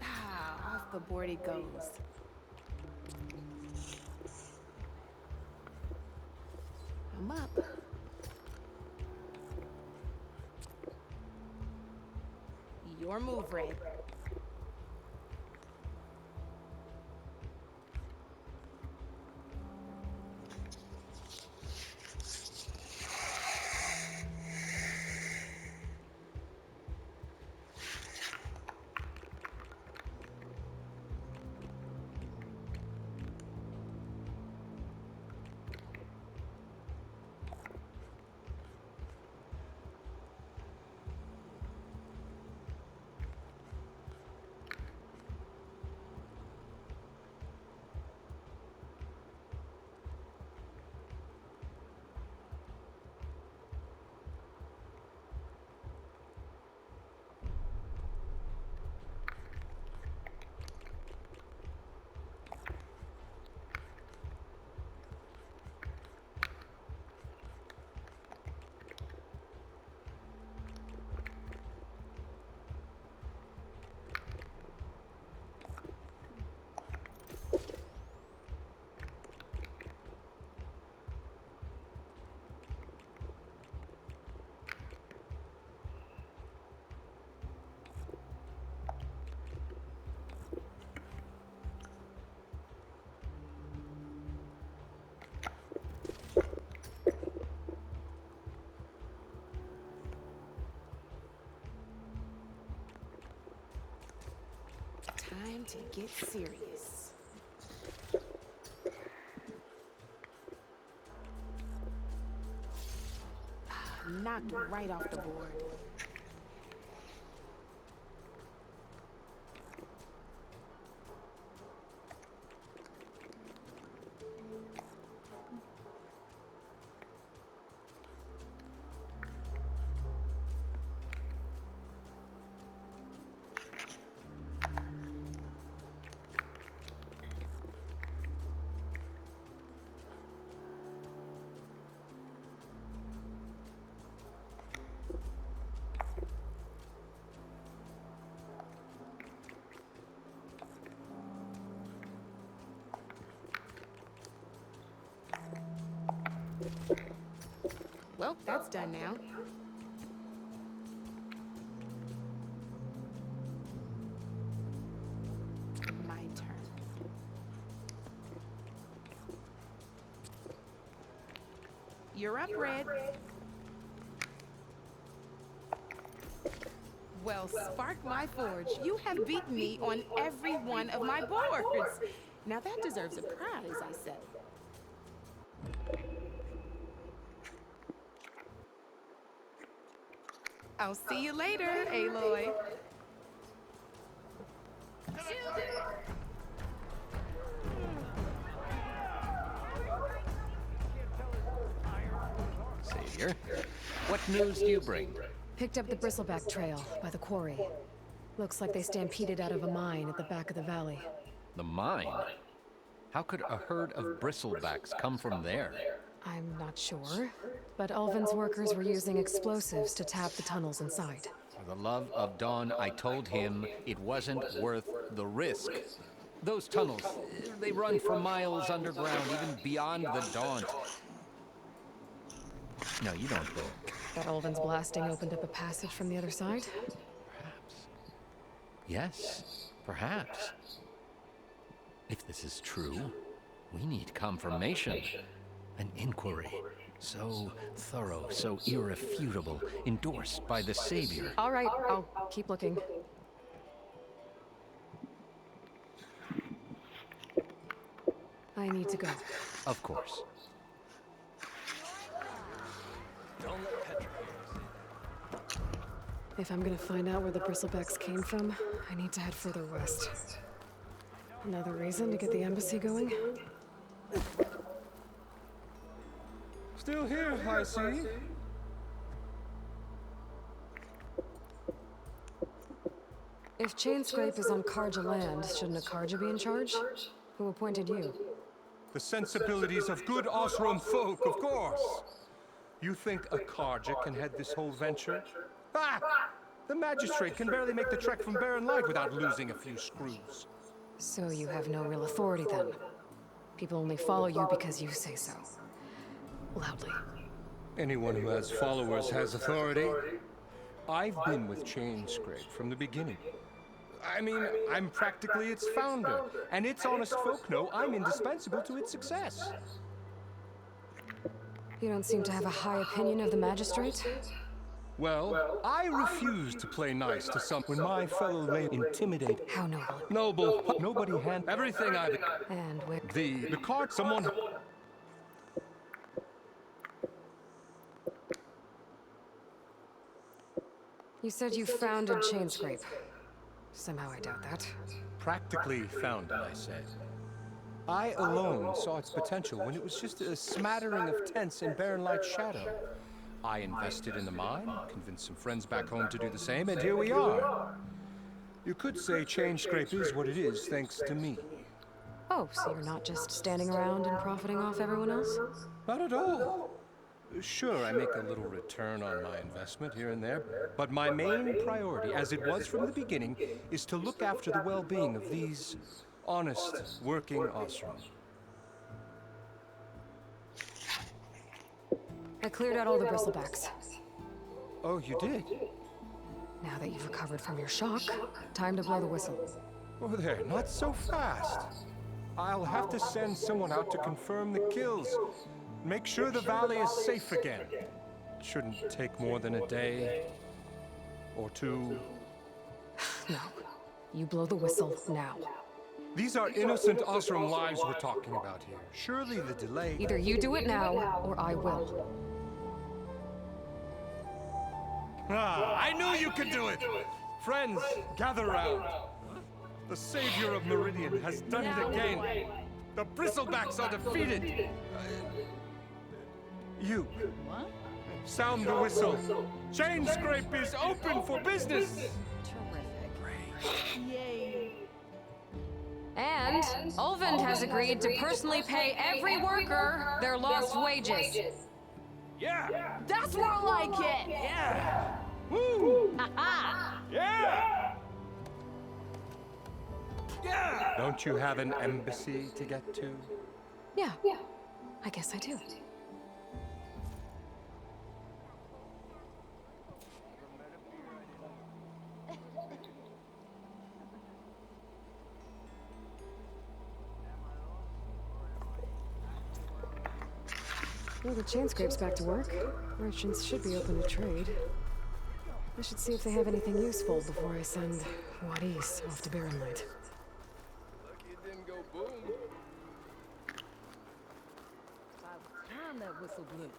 Ah, off the board he goes. I'm up. Your move, Red. Time to get serious. Knocked right off the board. Well, that's done now. My turn. You're up, Red. Well, spark my forge. You have beaten me on every one of my boards. Now that deserves a prize, I say. I'll see you later, Aloy. Savior, what news do you bring? Picked up the bristleback trail by the quarry. Looks like they stampeded out of a mine at the back of the valley. The mine? How could a herd of bristlebacks come from there? I'm not sure, but Ulvin's workers were using explosives to tap the tunnels inside. For the love of Dawn, I told him it wasn't worth the risk. Those tunnels, they run for miles underground, even beyond the Daunt. No, you don't think. That Ulvin's blasting opened up a passage from the other side? Perhaps. Yes, perhaps. If this is true, we need confirmation. An inquiry. So thorough, so irrefutable, endorsed by the Savior. All right, I'll keep looking. I need to go. Of course. If I'm gonna find out where the bristlebacks came from, I need to head further west. Another reason to get the embassy going? Still here, I see. If Chain Scrape is on Karja land, shouldn't a Karja be in charge? Who appointed you? The sensibilities of good Osram folk, of course. You think a Karja can head this whole venture? Ah! The magistrate can barely make the trek from Barren Light without losing a few screws. So you have no real authority then? People only follow you because you say so. Loudly. Anyone who has followers has authority. I've been with Chain Scrape from the beginning. I mean, I'm practically its founder, and its honest folk know I'm indispensable to its success. You don't seem to have a high opinion of the magistrate? Well, I refuse to play nice to some when my fellow may intimidate. How noble. Noble, nobody hand everything I've... And where... The card, someone... You said you founded Chain Scrape. Somehow I doubt that. Practically found it, I said. I alone saw its potential when it was just a smattering of tents in Barren Light's shadow. I invested in the mine, convinced some friends back home to do the same, and here we are. You could say Chain Scrape is what it is thanks to me. Oh, so you're not just standing around and profiting off everyone else? Not at all. Sure, I make a little return on my investment here and there, but my main priority, as it was from the beginning, is to look after the well-being of these honest, working Osram. I cleared out all the bristlebacks. Oh, you did? Now that you've recovered from your shock, time to blow the whistle. Oh, there, not so fast. I'll have to send someone out to confirm the kills. Make sure the valley is safe again. Shouldn't take more than a day or two. No. You blow the whistle now. These are innocent Osram lives we're talking about here. Surely the delay... Either you do it now, or I will. Ah, I knew you could do it! Friends, gather round. The savior of Meridian has done it again. The Bristlebacks are defeated. You. What? Sound the whistle. Chain Scrape is open for business. Terrific. Yay. And Ulvund has agreed to personally pay every worker their lost wages. Yeah. That's more like it. Yeah. Woo. Ha Yeah. Yeah. Don't you have an embassy to get to? Yeah. I guess I do. Well, the Chain Scrape's back to work. Merchants should be open to trade. I should see if they have anything useful before I send Wadis off to Barren Light. Lucky it didn't go boom. By the time that whistle blew.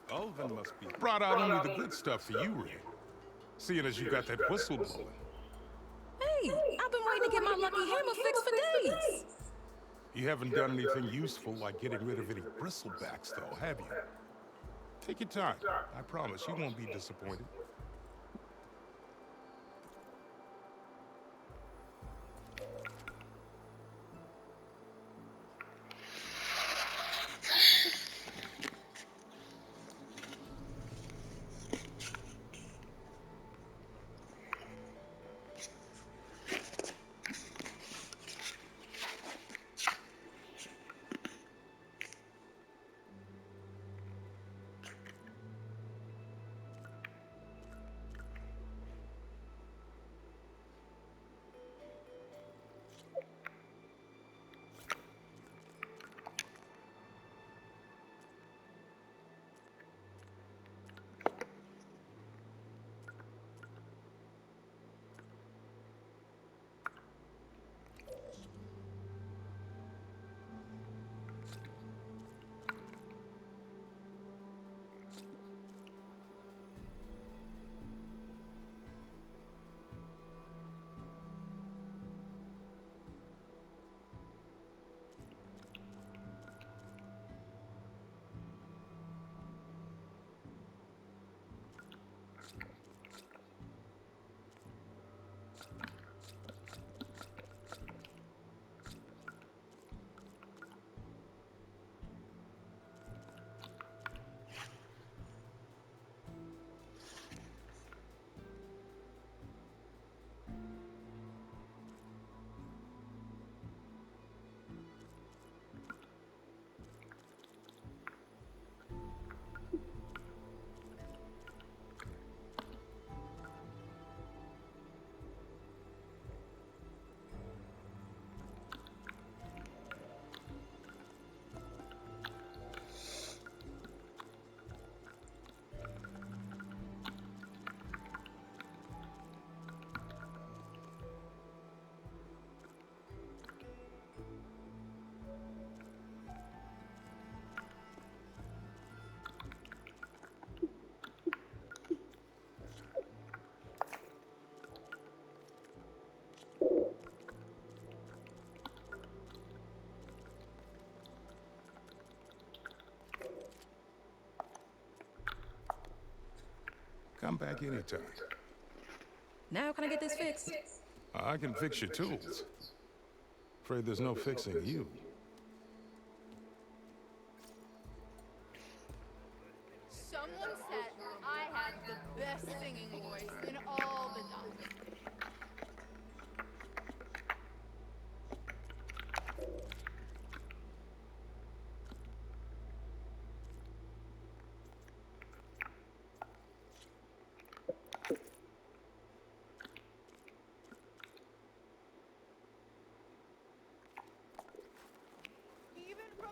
Ulvund must be brought out only the good stuff for you, Ray. Seeing as you got that whistle blowing. Hey, I've been waiting to get my lucky hammer fixed for days. You haven't done anything useful like getting rid of any bristlebacks, though, have you? Take your time. I promise you won't be disappointed. Come back anytime. Now can I get this fixed? I can fix your tools. Afraid there's no fixing you. Someone said I had the best singing voice in all the docks. Even from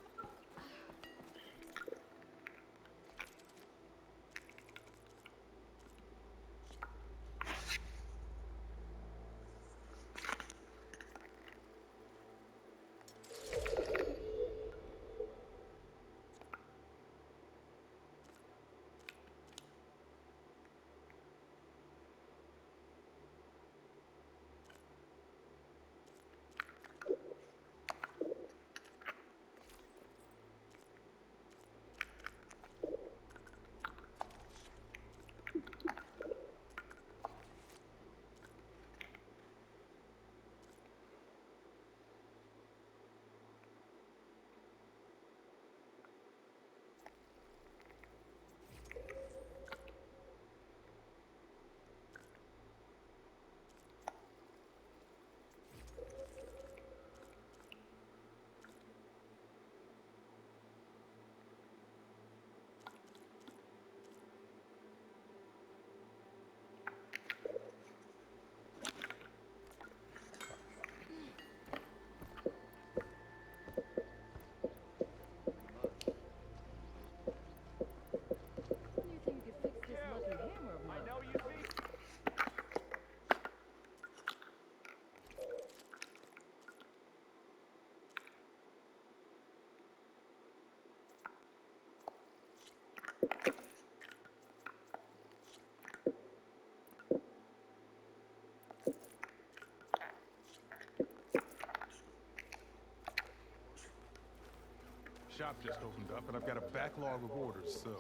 Shop just opened up, and I've got a backlog of orders, so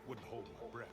wouldn't hold my breath.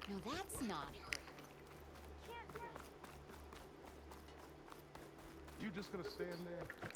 no, that's not her. You just gonna stand there?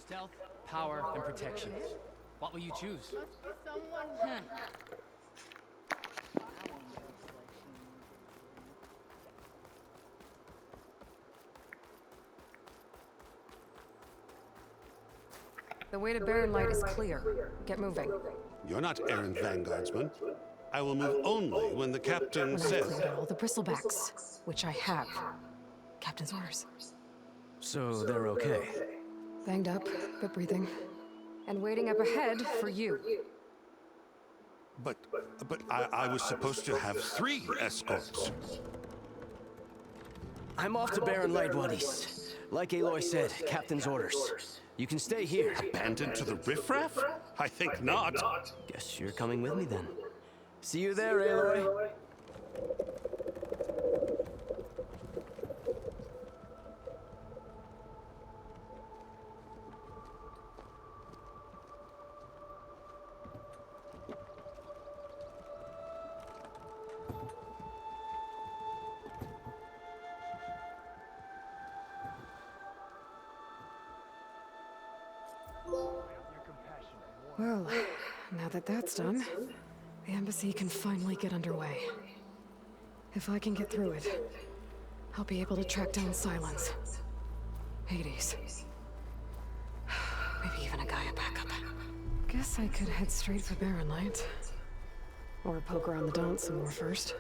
Stealth, power, and protection. What will you choose? Must be someone. The way to Barren Light is clear. Get moving. You're not errand vanguardsman. I will move only when the captain When I've says... cleared out all the bristlebacks, which I have. Captain's orders. So they're okay. Banged up, but breathing. And waiting up ahead for you. But I was supposed to have 3 escorts. I'm off to Barren Light, Wadis. Like Aloy said, captain's orders. You can stay here. Abandoned to the riffraff? I think not. Guess you're coming with me then. See you there, Aloy. Well, now that that's done, the embassy can finally get underway. If I can get through it, I'll be able to track down Silence. Hades. Maybe even a Gaia backup. Guess I could head straight for Barren Light. Or poke around the Daunt some more first.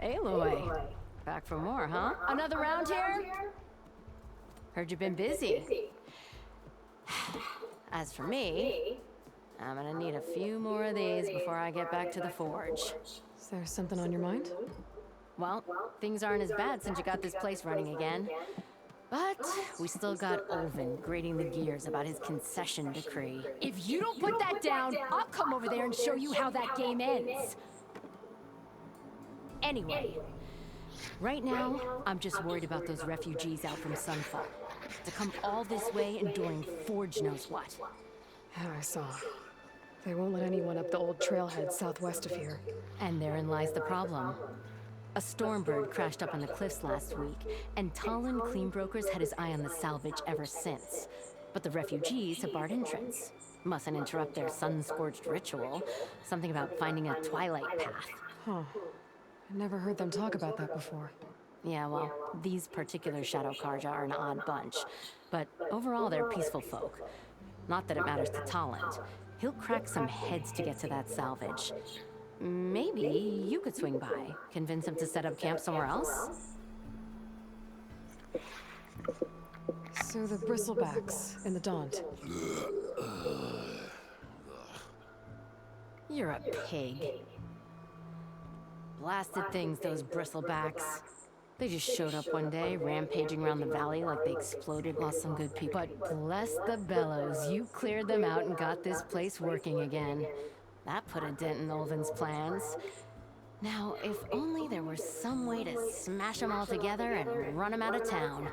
Aloy. Back for more, huh? Another round here? Heard you've been busy. As for me, I'm gonna need a few more of these before I get back to the forge. Is there something on your mind? Well, things aren't as bad since you got this place running again. But we still got Olvin grating the gears about his concession decree. If you don't put that down, I'll come over there and show you how that game ends. Anyway, right now, I'm just worried about those refugees out from Sunfall. To come all this way enduring Forge knows what. Yeah, I saw. They won't let anyone up the old trailhead southwest of here. And therein lies the problem. A Stormbird crashed up on the cliffs last week, and Talon Cleanbrokers had his eye on the salvage ever since. But the refugees have barred entrance. Mustn't interrupt their sun-scorched ritual. Something about finding a Twilight path. Huh. I never heard them talk about that before. Yeah, well, these particular Shadow Karja are an odd bunch. But overall, they're peaceful folk. Not that it matters to Talent. He'll crack some heads to get to that salvage. Maybe you could swing by, convince him to set up camp somewhere else? So the bristlebacks in the Daunt. You're a pig. Blasted things, those bristlebacks. They just showed up one day, rampaging around the valley like they exploded, lost some good people. But bless the bellows, you cleared them out and got this place working again. That put a dent in Olvin's plans. Now, if only there were some way to smash them all together and run them out of town.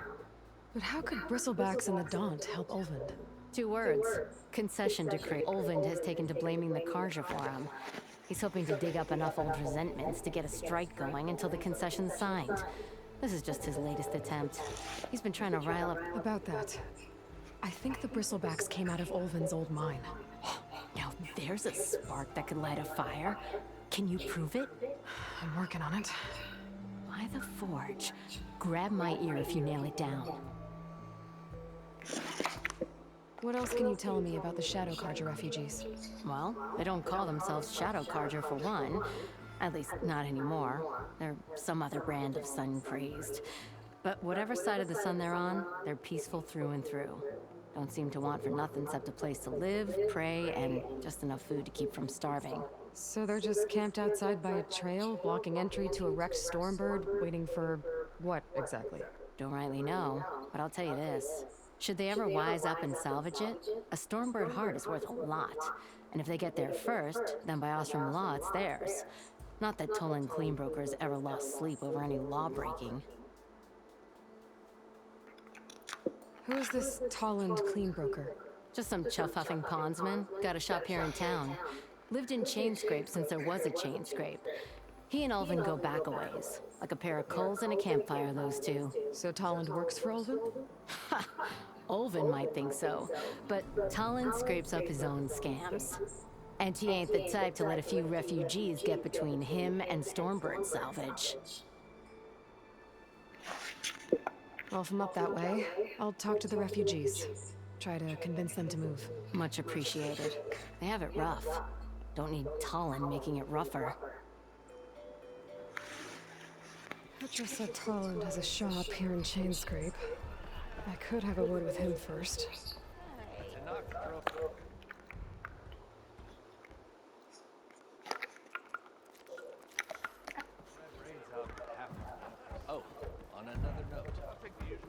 But how could bristlebacks in the Daunt help Olvind? 2 words. Concession decree. Olvind has taken to blaming the Karja for him. He's hoping to dig up enough old resentments to get a strike going until the concession's signed. This is just his latest attempt. He's been trying to rile up... About that, I think the bristlebacks came out of Olvin's old mine. Now there's a spark that could light a fire. Can you prove it? I'm working on it. By the forge. Grab my ear if you nail it down. What else can you tell me about the Shadow Karja refugees? Well, they don't call themselves Shadow Karja for one. At least, not anymore. They're some other brand of sun-crazed. But whatever side of the sun they're on, they're peaceful through and through. Don't seem to want for nothing except a place to live, pray, and just enough food to keep from starving. So they're just camped outside by a trail, blocking entry to a wrecked Stormbird, waiting for... what, exactly? Don't rightly know, but I'll tell you this. Should they ever wise up and salvage it, a Stormbird heart is worth a lot. And if they get there first, then by Ostrom law, it's theirs. Not that Tolan Cleanbrokers ever lost sleep over any law-breaking. Who is this Talland Cleanbroker? Just some chuff-huffing pondsman. Got a shop here in town. Lived in Chainscrape since there was a Chainscrape. He and Ulvin go back a ways. Like a pair of coals in a campfire, those two. So Tolland works for Ulvin? Ha! Ulvin might think so, but Tolland scrapes up his own scams. And he ain't the type to let a few refugees get between him and Stormbird salvage. Well, if I'm up that way, I'll talk to the refugees. Try to convince them to move. Much appreciated. They have it rough. Don't need Tolland making it rougher. Petra said Tolland has a shop here in Chainscrape. I could have a word with him first. Oh, on another note. I'll take the usual.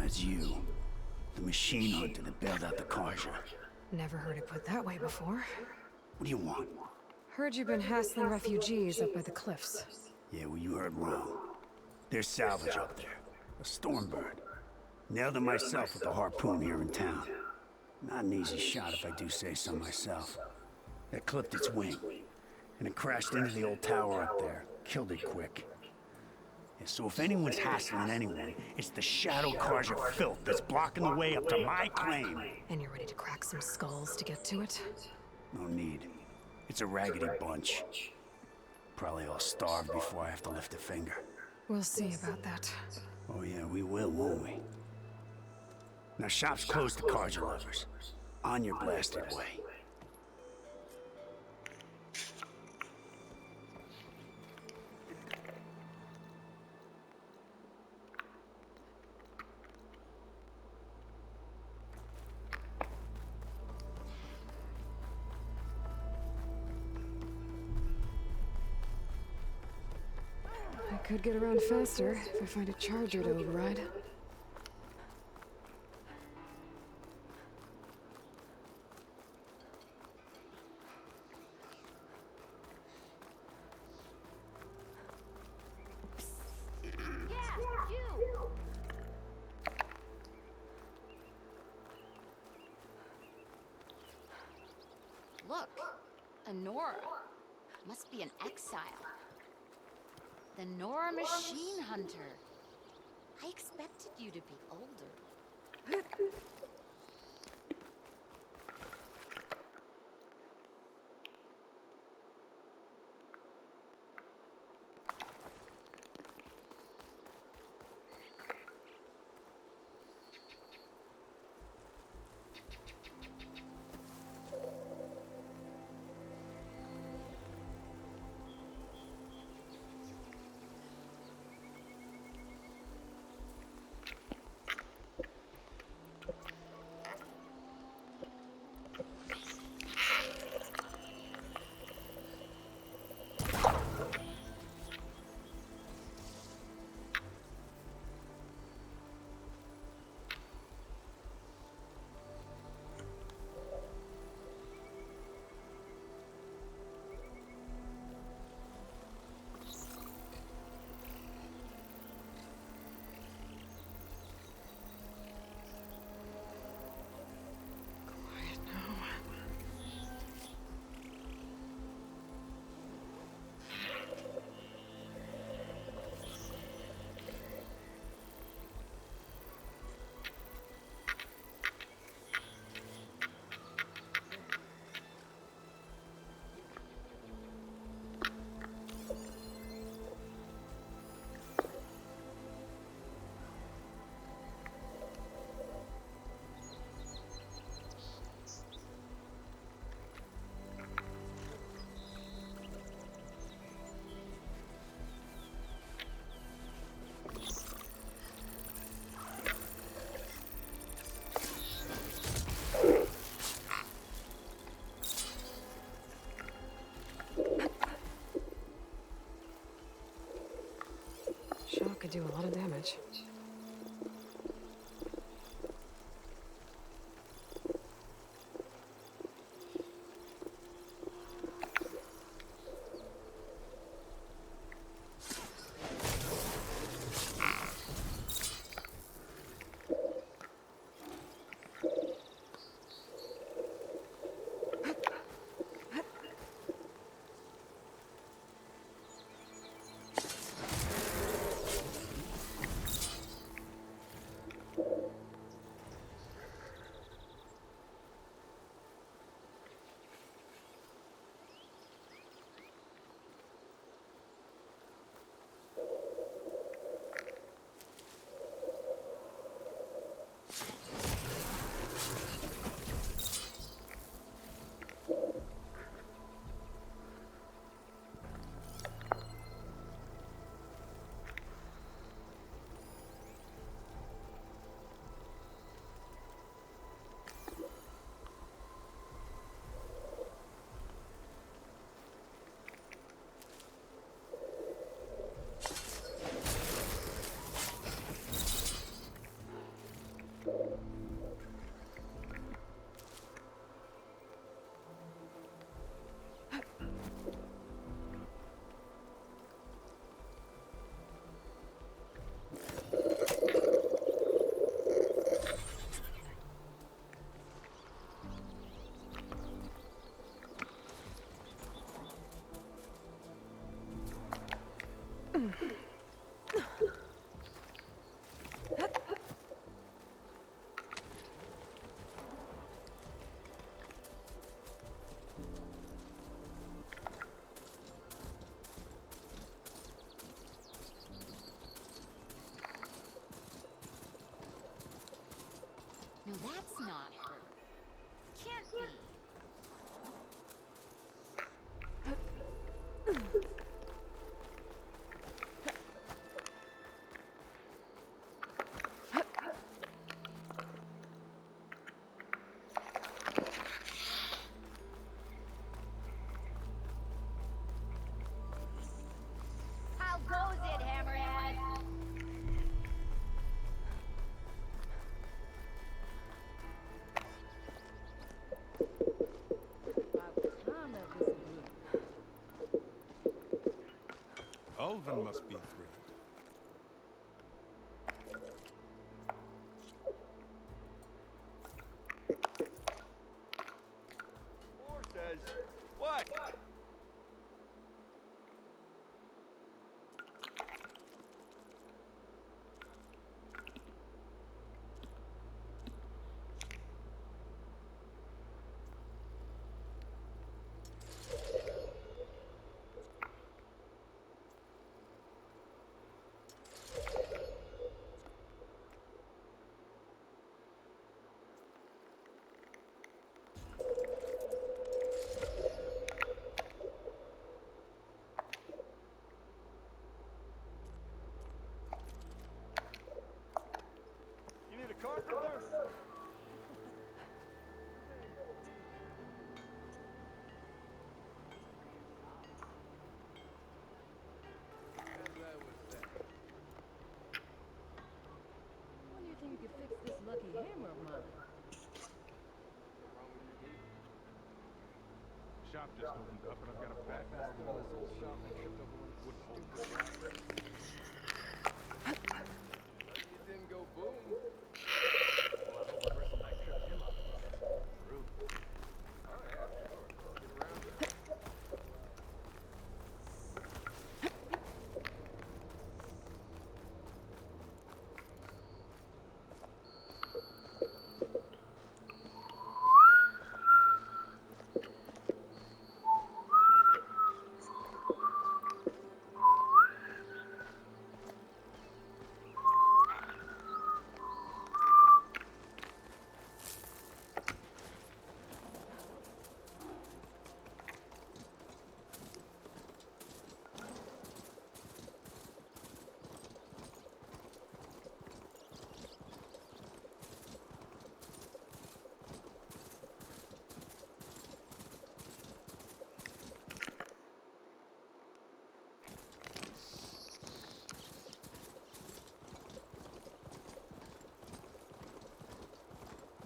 It's you. The machine hunter that bailed out the Karja. Never heard it put that way before. What do you want? Heard you've been hassling refugees up by the cliffs. Yeah, well, you heard wrong. There's salvage up there. A Stormbird. Nailed it myself with the harpoon here in town. Not an easy shot if I do say so myself. That clipped its wing, and it crashed into the old tower up there. Killed it quick. Yeah, so if anyone's hassling anyone, it's the Shadow Karja filth that's blocking the way up to my claim. And you're ready to crack some skulls to get to it? No need. It's a raggedy bunch. Probably all starved before I have to lift a finger. We'll see about that. Oh yeah, we will, won't we? Now shop's closed to Karja lovers. On your blasted way. I could get around faster if I find a charger to override. Look, a Nora. Must be an exile. The Nora Machine Hunter. I expected you to be older. Shock could do a lot of damage. No, that's not her. Can't be. How goes it, Hammerhead? Ulvin must be thrilled. Or says, what? You need a carpenter? When do you think you could fix this lucky hammer of mine? Shop just opened up and I've got a back full of this old shop I shipped over when it wouldn't hold the water. It didn't go boom. Well, I hope the bristleback tripped him up. True. Oh yeah, sure. Get around it.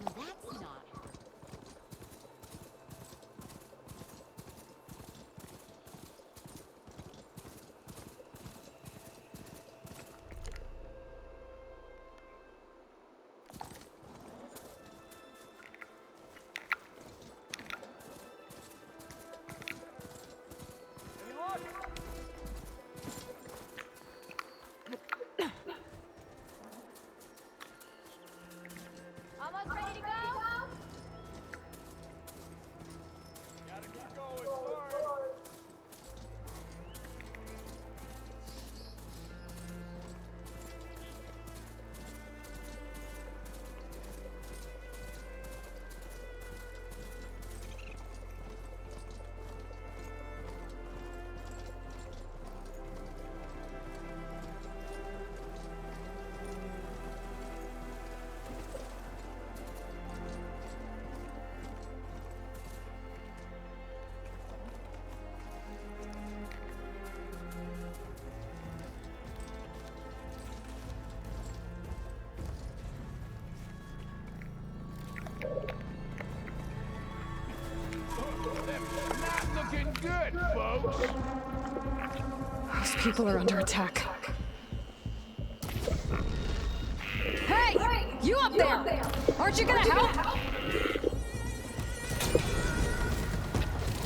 No, that's not her. Any luck? Almost ready to go? Gotta keep going. Sorry. Not looking good, folks. Those people are under attack. Hey! You up there! Aren't you gonna help?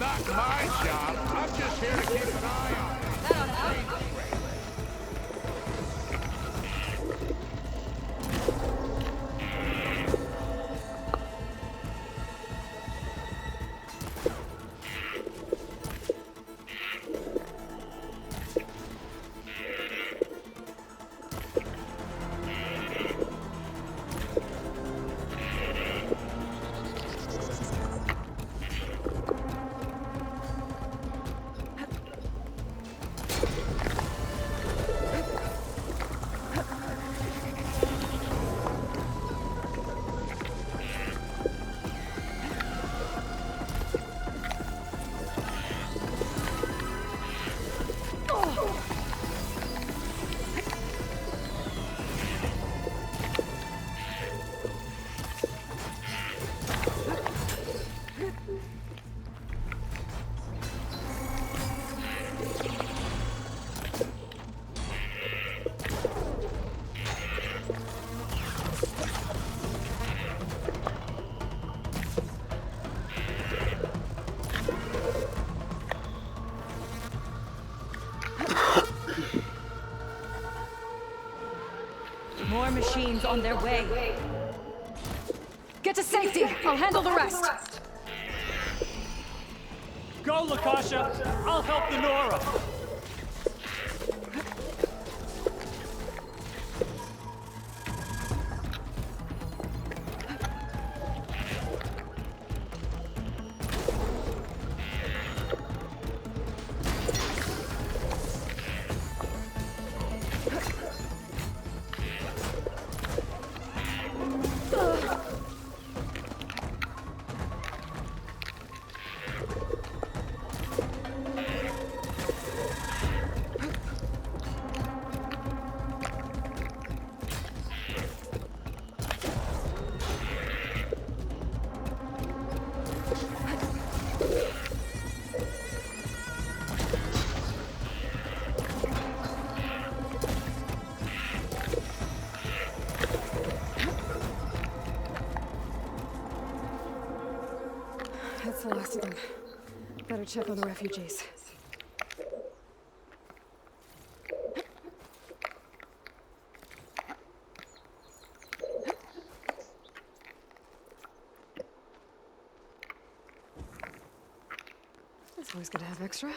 Not my job. I'm just here to keep an eye on it. Arcanes on their way. Get to safety! I'll handle the rest! Go, Lakasha! I'll help the Nora! That's the last of them. Better check on the refugees. It's always good to have extra.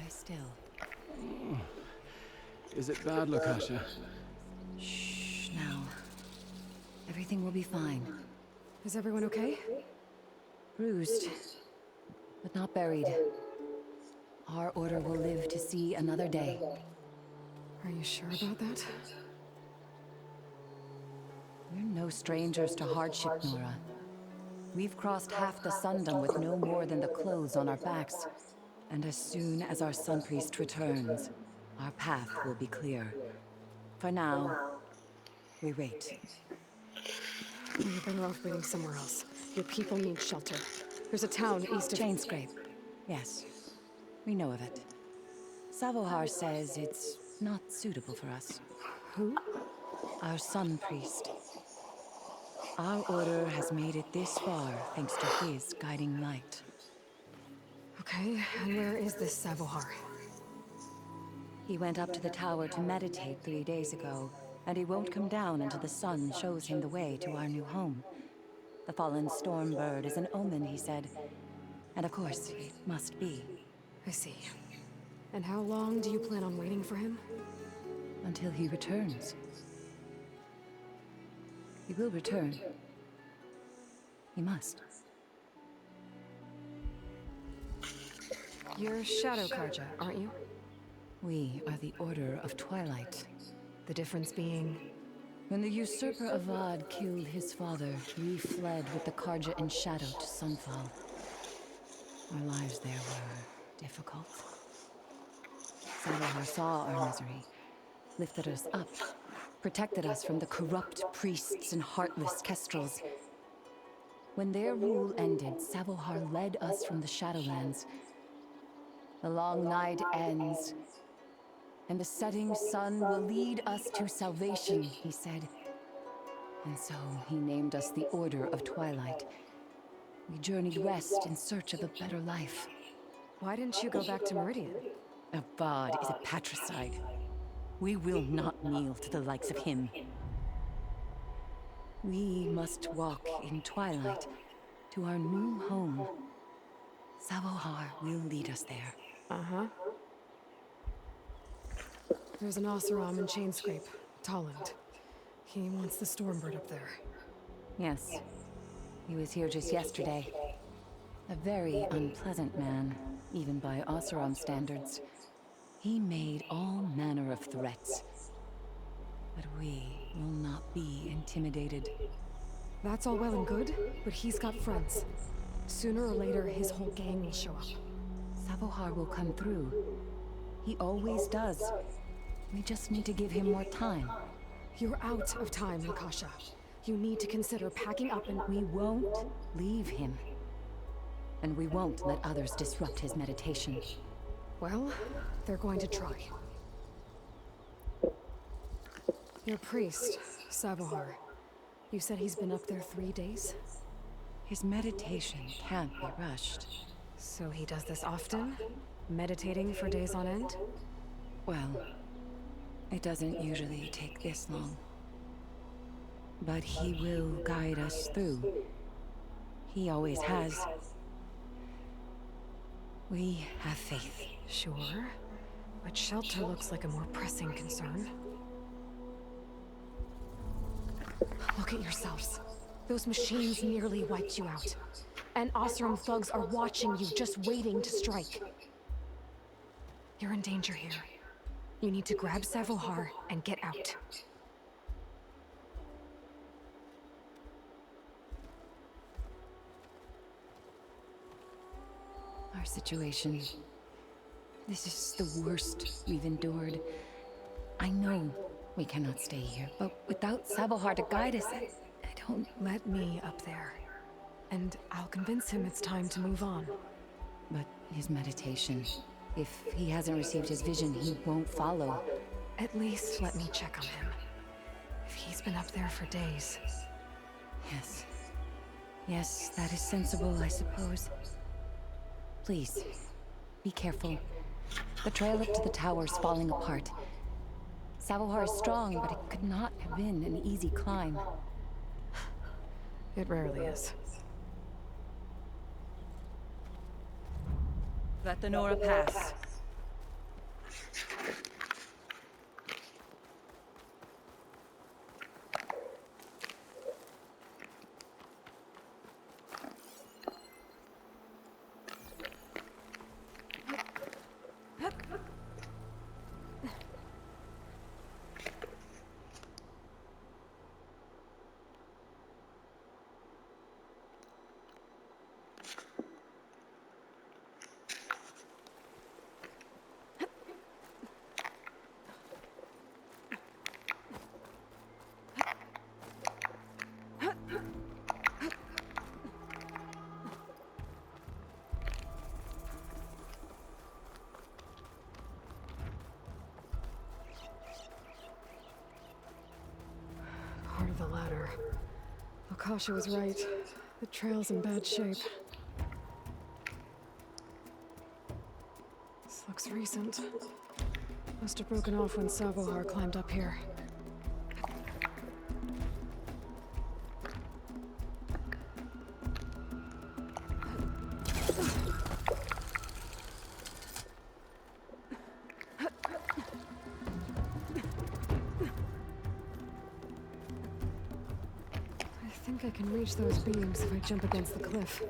Still. Is it bad, Lakasha? Shh, now. Everything will be fine. Is everyone okay? Bruised, but not buried. Our order will live to see another day. Are you sure about that? We're no strangers to hardship, Nora. We've crossed half the Sundom with no more than the clothes on our backs. And as soon as our Sun Priest returns, our path will be clear. For now, we wait. You're better off waiting somewhere else. Your people need shelter. There's a town east of... Chainscrape. Yes. We know of it. Savohar says it's not suitable for us. Who? Our Sun Priest. Our order has made it this far thanks to his guiding light. Okay, and where is this Savohar? He went up to the tower to meditate 3 days ago, and he won't come down until the sun shows him the way to our new home. The fallen storm bird is an omen, he said. And of course, it must be. I see. And how long do you plan on waiting for him? Until he returns. He will return. He must. You're Shadow Karja, aren't you? We are the Order of Twilight. The difference being... When the usurper Avad killed his father, we fled with the Karja in Shadow to Sunfall. Our lives there were difficult. Salvador saw our misery, lifted us up, protected us from the corrupt priests and heartless kestrels. When their rule ended, Savohar led us from the Shadowlands. The long night ends, and the setting sun will lead us to salvation, he said. And so he named us the Order of Twilight. We journeyed west in search of a better life. Why didn't you go back to Meridian? Avad is a patricide. We will not kneel to the likes of him. We must walk in Twilight to our new home. Savohar will lead us there. Uh-huh. There's an Oseram in Chainscrape, Tolland. He wants the Stormbird up there. Yes. He was here just yesterday. A very unpleasant man, even by Oseram standards. He made all manner of threats. But we will not be intimidated. That's all well and good, but he's got friends. Sooner or later, his whole gang will show up. Savohar will come through. He always does. We just need to give him more time. You're out of time, Lakasha. You need to consider packing up and— We won't leave him. And we won't let others disrupt his meditation. Well, they're going to try. Your priest, Savohar. You said he's been up there 3 days? His meditation can't be rushed. So he does this often? Meditating for days on end? Well, it doesn't usually take this long. But he will guide us through. He always has. We have faith. Sure, but shelter looks like a more pressing concern. Look at yourselves. Those machines nearly wiped you out. And Oseram thugs are watching you, just waiting to strike. You're in danger here. You need to grab Savohar and get out. Our situation. This is the worst we've endured. I know we cannot stay here, but without Savohar to guide us, I don't... Let me up there. And I'll convince him it's time to move on. But his meditation... If he hasn't received his vision, he won't follow. At least let me check on him. If he's been up there for days. Yes. Yes, that is sensible, I suppose. Please, be careful. The trail up to the tower is falling apart. Savohar is strong, but it could not have been an easy climb. It rarely is. Let the Nora pass. Part of the ladder. Lakasha was right. The trail's in bad shape. This looks recent. Must have broken off when Savohar climbed up here. I think I can reach those beams if I jump against the cliff.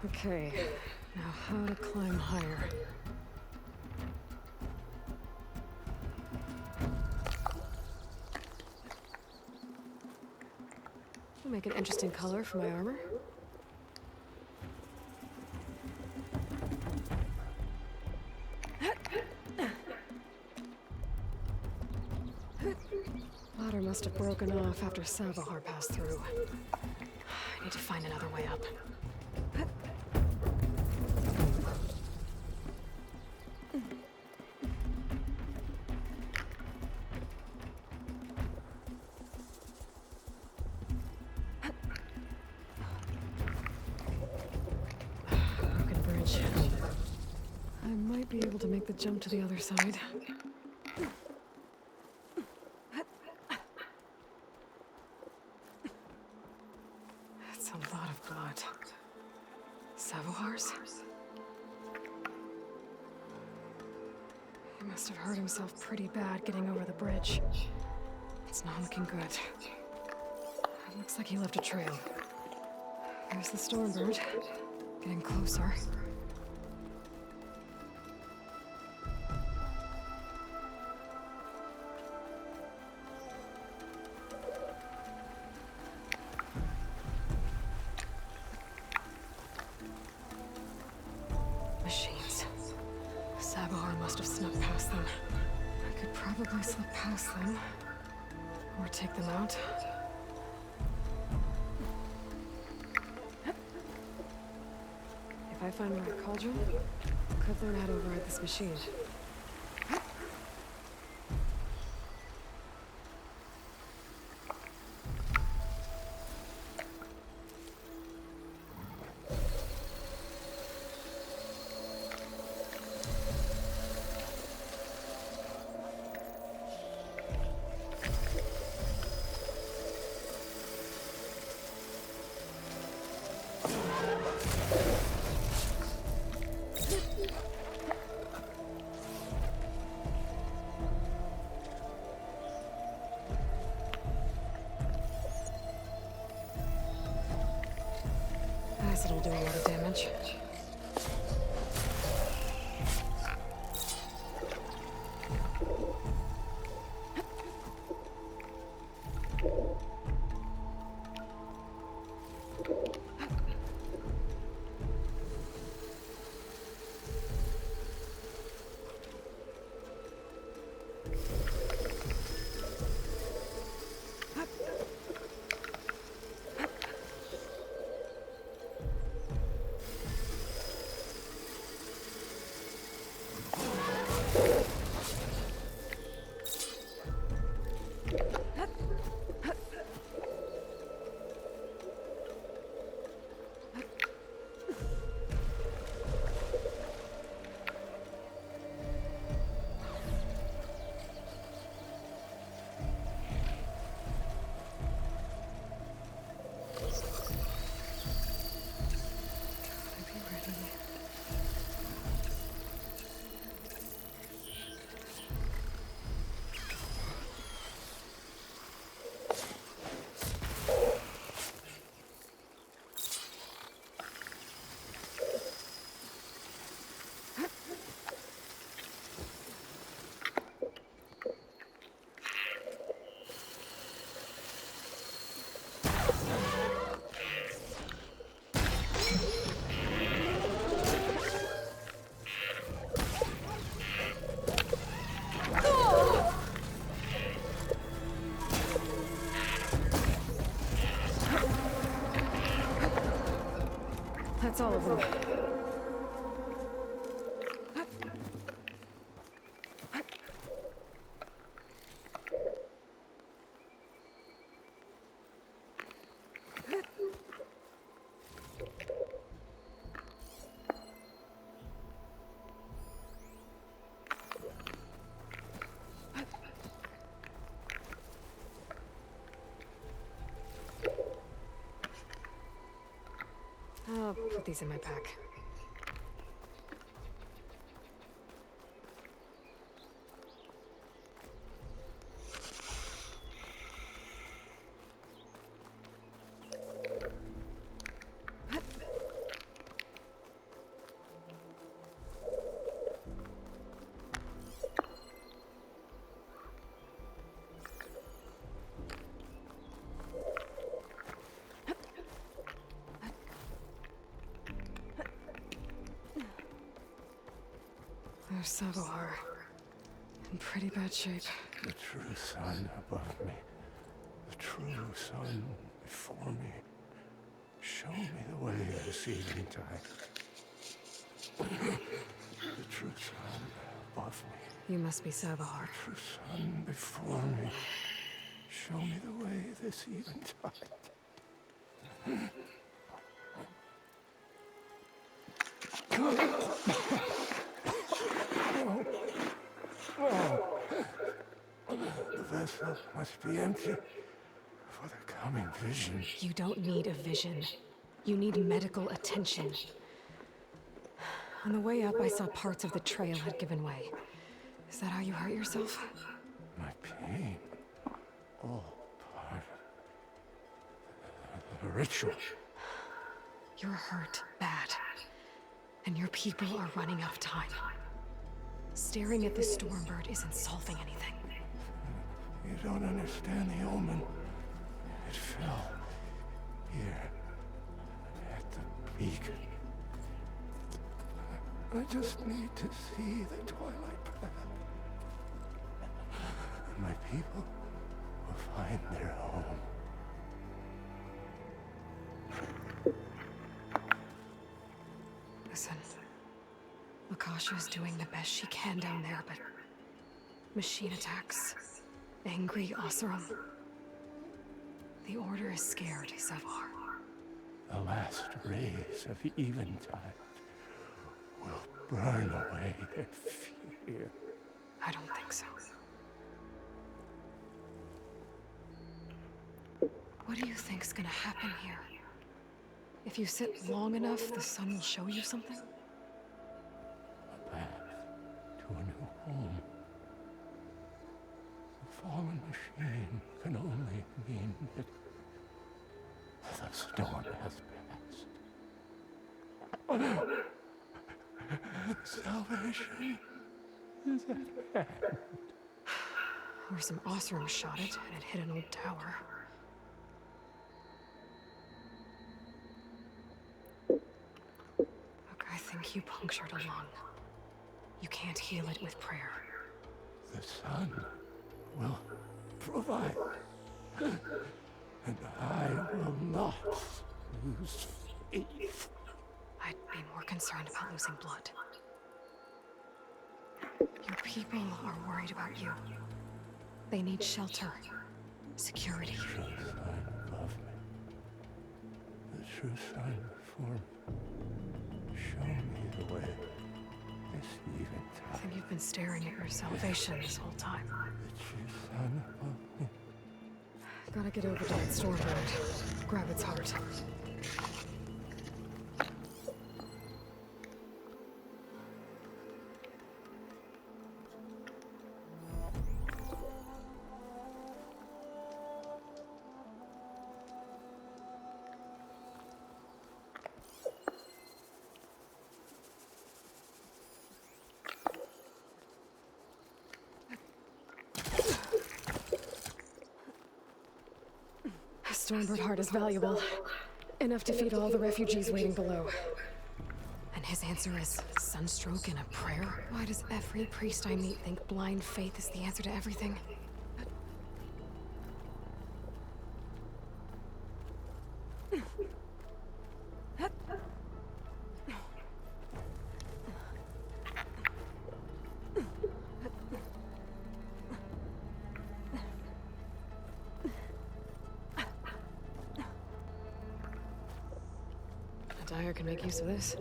Okay, Now how to climb higher. Will make an interesting color for my armor. Ladder must have broken off after Savahar passed through. I need to find another way up. Broken bridge. I might be able to make the jump to the other side. That's a lot of blood. Savohar's? He must have hurt himself pretty bad getting over the bridge. It's not looking good. It looks like he left a trail. There's the Stormbird. Getting closer. Machines. Savahar must have snuck past them. I could probably slip past them. Or take them out. If I find the right cauldron, I could learn how to override this machine. Acid'll do a lot of damage. That's all of them. I'll put these in my pack. Savohar. In pretty bad shape. The true sun above me. The true sun before me. Show me the way this eventide. The true sun above me. You must be Savohar. The true sun before me. Show me the way this eventide. The vessel must be empty for the coming vision. You don't need a vision. You need medical attention. On the way up, I saw parts of the trail had given way. Is that how you hurt yourself? My pain. All part of the ritual. You're hurt bad. And your people are running out of time. Staring at the Stormbird isn't solving anything. You don't understand the omen. It fell here at the beacon. I just need to see the Twilight path. And my people will find their home. Listen, Lakasha's doing the best she can down there, but machine attacks, angry Oseram. The Order is scared, Savohar. The last rays of eventide will burn away their fear. I don't think so. What do you think's gonna happen here? If you sit long enough, the sun will show you something? A path to a new home. The fallen machine can only mean that the storm has passed. Salvation is at hand. Or some Oseram shot it, and it hit an old tower. Look, I think you punctured a lung. You can't heal it with prayer. The sun will provide. And I will not lose faith. I'd be more concerned about losing blood. Your people are worried about you. They need shelter, security. The true sun above me. The true sun before me. Show me the way. This eventide. I think you've been staring at your salvation this whole time. The true sun above me. Gotta get over to that Stormbird. Grab its heart. Stormbird heart is valuable. Enough to feed all the refugees waiting below. And his answer is sunstroke and a prayer? Why does every priest I meet think blind faith is the answer to everything? Dyer can make use of this.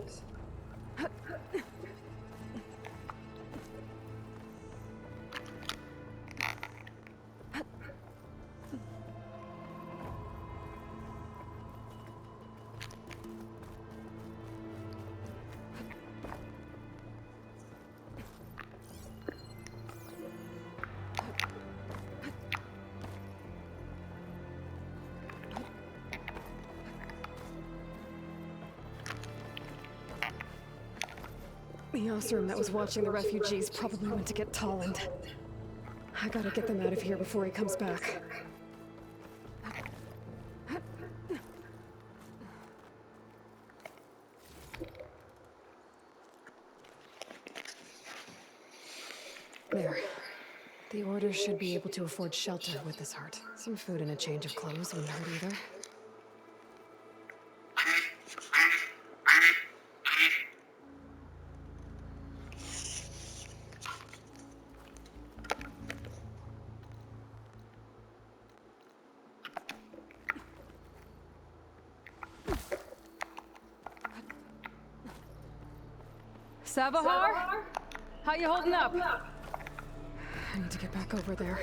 The Oseram that was watching the refugees probably went to get Tolland. I gotta get them out of here before he comes back. There. The Order should be able to afford shelter with this heart. Some food and a change of clothes wouldn't hurt either. Savahar? How you holding up? I need to get back over there.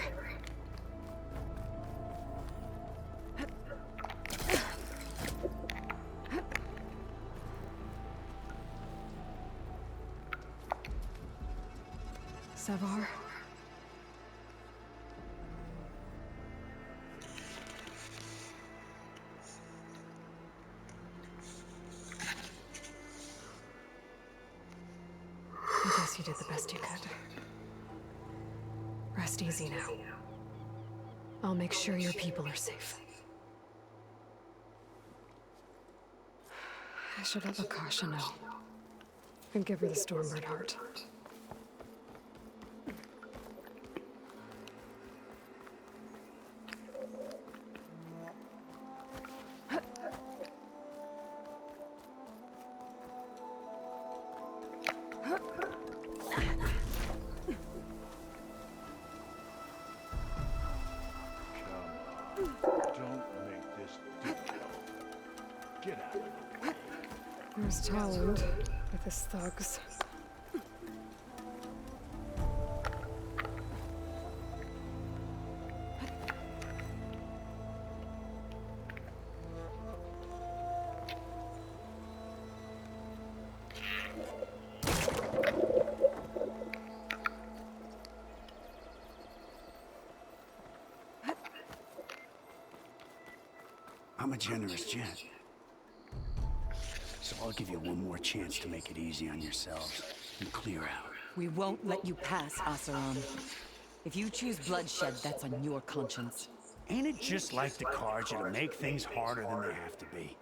Savahar? I guess you did the best you could. Rest easy now. I'll make sure your people are safe. I should let Lakasha know. And give her the Stormbird heart. Don't make this difficult. Get out of the way. Where's Talland with his thugs? I'm a generous gent. So I'll give you one more chance to make it easy on yourselves and clear out. We won't let you pass, Asaram. If you choose bloodshed, that's on your conscience. Ain't it just like the cards, you to make things harder than they have to be?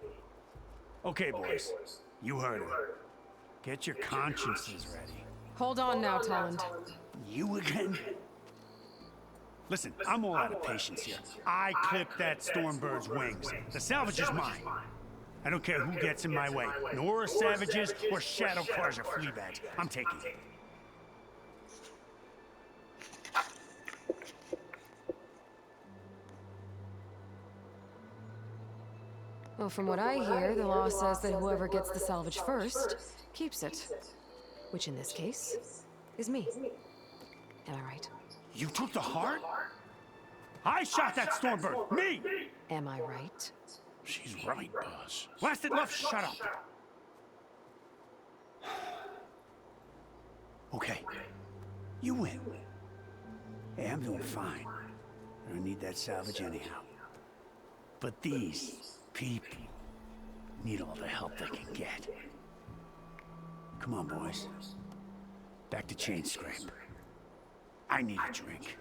Okay, boys. You heard her. Get your consciences ready. Hold on now, Talland. You again? Listen, I'm all out of patience here. I clipped that Stormbird's wings. The salvage is mine. I don't care who gets in my way. Nora savages or shadow cars or flea bags. I'm taking it. Well, from what I hear, the law says that whoever gets the salvage first keeps it. Which in this case is me. Am I right? You took the heart? I shot that Stormbird! Me! Am I right? She's right, boss. Blasted love, shut up! Okay. You win. Hey, I'm doing fine. I don't need that salvage anyhow. But these people need all the help they can get. Come on, boys. Back to Chain Scrape. I need a drink.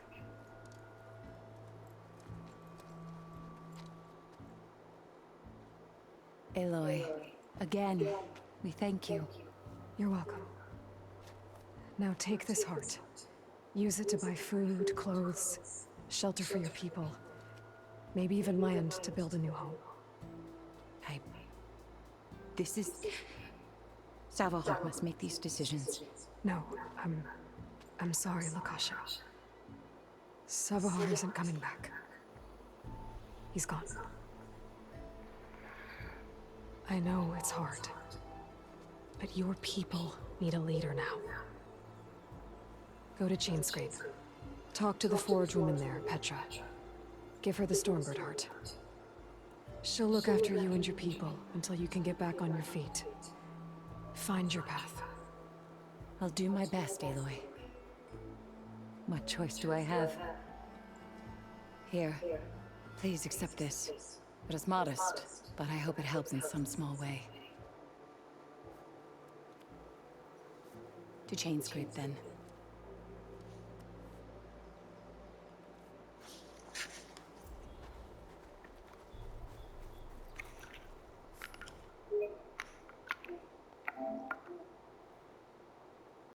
Aloy, again, we thank you. You're welcome. Now take this heart. Use it to buy food, clothes, shelter for your people. Maybe even land to build a new home. This is... Savahar must make these decisions. No, I'm sorry, Lakasha. Savahar isn't coming back. He's gone. I know it's hard, but your people need a leader now. Go to Chainscrape. Talk to the forge woman there, Petra. Give her the Stormbird heart. She'll look after you and your people until you can get back on your feet. Find your path. I'll do my best, Aloy. What choice do I have? Here, please accept this. It is modest, but I hope it helps in some small way. To Chainscrape, then.